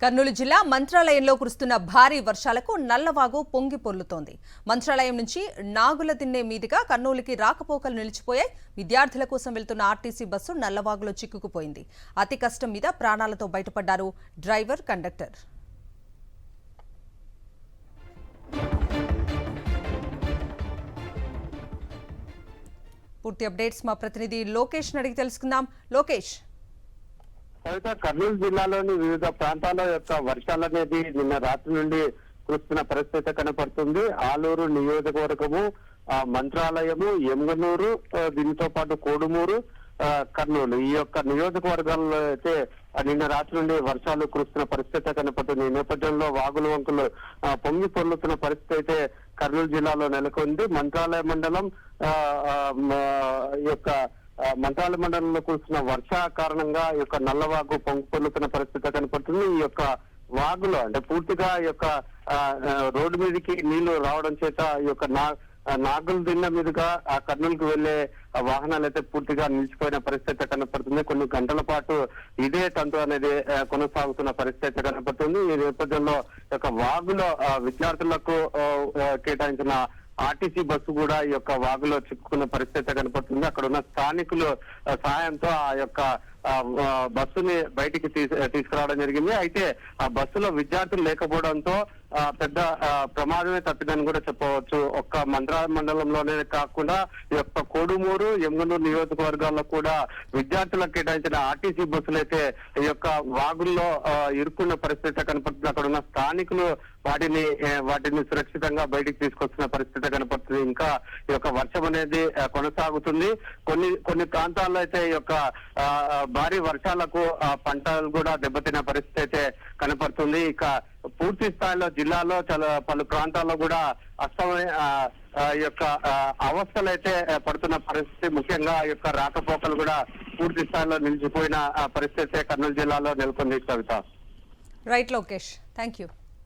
కర్నూలు జిల్లా మంత్రాలయంలో కురుస్తున్న భారీ వర్షాలకు నల్లవాగు పొంగి పొర్లుతోంది. మంత్రాలయం నుంచి నాగుల దిన్నె మీదుగా కర్నూలుకి రాకపోకలు నిలిచిపోయాయి. విద్యార్థుల కోసం వెళ్తున్న ఆర్టీసీ బస్సు నల్లవాగులో చిక్కుకుపోయింది. అతి కష్టం మీద ప్రాణాలతో బయటపడ్డారు డ్రైవర్, కండక్టర్. పూర్తి అప్డేట్స్ మా ప్రతినిధి లోకేష్ అడిగి తెలుసుకుందాం. లోకేష్, కర్నూలు జిల్లాలోని వివిధ ప్రాంతాల యొక్క వర్షాలు అనేది నిన్న రాత్రి నుండి కురుస్తున్న పరిస్థితి కనపడుతుంది. ఆలూరు నియోజకవర్గము, మంత్రాలయము, ఎమ్గనూరు, దీనితో పాటు కోడుమూరు, కర్నూలు ఈ యొక్క నియోజకవర్గాల్లో అయితే నిన్న రాత్రి నుండి వర్షాలు కురుస్తున్న పరిస్థితి కనపడుతుంది. ఈ నేపథ్యంలో వాగులు వంకులు పొంగి పొర్లుతున్న పరిస్థితి అయితే కర్నూలు జిల్లాలో నెలకొంది. మంత్రాలయ మండలం యొక్క మంత్రాలయ మండలంలో కురుస్తున్న వర్ష కారణంగా ఈ యొక్క నల్లవాగు పొంగి పొర్లుతున్న పరిస్థితి కనపడుతుంది. ఈ యొక్క వాగులో అంటే పూర్తిగా ఈ యొక్క రోడ్డు మీదకి నీళ్లు రావడం చేత ఈ యొక్క నాగుల దిన్న మీదుగా ఆ కర్నూలుకు వెళ్లే వాహనాలు అయితే పూర్తిగా నిలిచిపోయిన పరిస్థితి కనపడుతుంది. కొన్ని గంటల పాటు ఇదే తంతు అనేది కొనసాగుతున్న పరిస్థితి కనపడుతుంది. ఈ నేపథ్యంలో యొక్క వాగులో విద్యార్థులకు కేటాయించిన ఆర్టీసీ బస్సు కూడా ఈ యొక్క వాగులో చిక్కుకున్న పరిస్థితి కనపడుతుంది. అక్కడ ఉన్న స్థానికులు సహాయంతో ఆ యొక్క బస్సుని బయటికి తీసుకురావడం జరిగింది. అయితే ఆ బస్సులో విద్యార్థులు లేకపోవడంతో పెద్ద ప్రమాదమే తప్పిందని కూడా చెప్పవచ్చు. ఒక్క మంత్రాలయ మండలంలోనే కాకుండా ఈ యొక్క కోడుమూరు, ఎమ్గనూరు నియోజకవర్గాల్లో కూడా విద్యార్థులకు కేటాయించిన ఆర్టీసీ బస్సులు అయితే ఈ యొక్క వాగుల్లో ఇరుక్కున్న పరిస్థితి కనపడుతుంది. అక్కడ ఉన్న స్థానికులు వాటిని సురక్షితంగా బయటికి తీసుకొస్తున్న పరిస్థితి కనపడుతుంది. ఇంకా ఈ యొక్క వర్షం అనేది కొనసాగుతుంది. కొన్ని ప్రాంతాల్లో అయితే ఈ యొక్క భారీ వర్షాలకు పంటలు కూడా దెబ్బతిన్న పరిస్థితి అయితే కనపడుతుంది. ఇక పూర్తి స్థాయిలో జిల్లాలో పలు ప్రాంతాల్లో కూడా ఈ యొక్క అవస్థలు అయితే పడుతున్న పరిస్థితి, ముఖ్యంగా ఈ యొక్క రాకపోకలు కూడా పూర్తి స్థాయిలో నిలిచిపోయిన పరిస్థితి కర్నూలు జిల్లాలో నెలకొంది. Kavitha. Right Lokesh, thank you.